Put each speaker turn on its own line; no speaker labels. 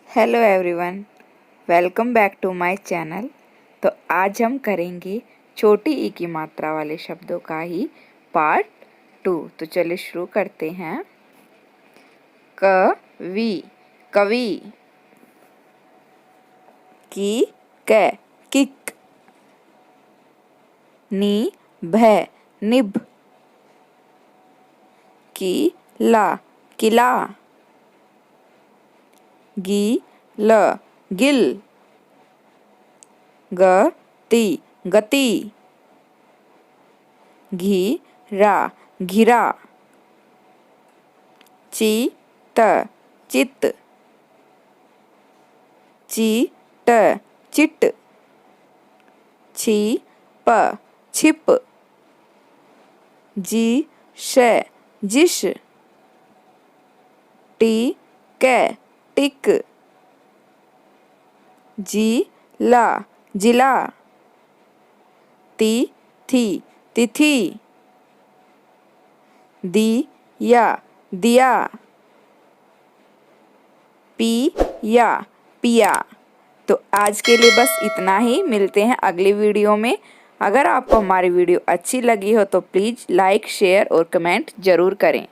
Hello everyone, welcome back to my channel. तो आज हम करेंगे छोटी ई की मात्रा वाले शब्दों का ही पार्ट 2। तो चलिए शुरू करते हैं। कवि कवि, की कै किक, निभ निभ, किला किला, गिल गिल, गति गति, घिरा घिरा, चित चित, चीट चिट, छिप छिप, जिश जिश, टिक टिक, जिला जिला, तिथि तिथि, दिया दिया, पिया पिया। तो आज के लिए बस इतना ही। मिलते हैं अगली वीडियो में। अगर आपको हमारी वीडियो अच्छी लगी हो तो प्लीज़ लाइक, शेयर और कमेंट ज़रूर करें।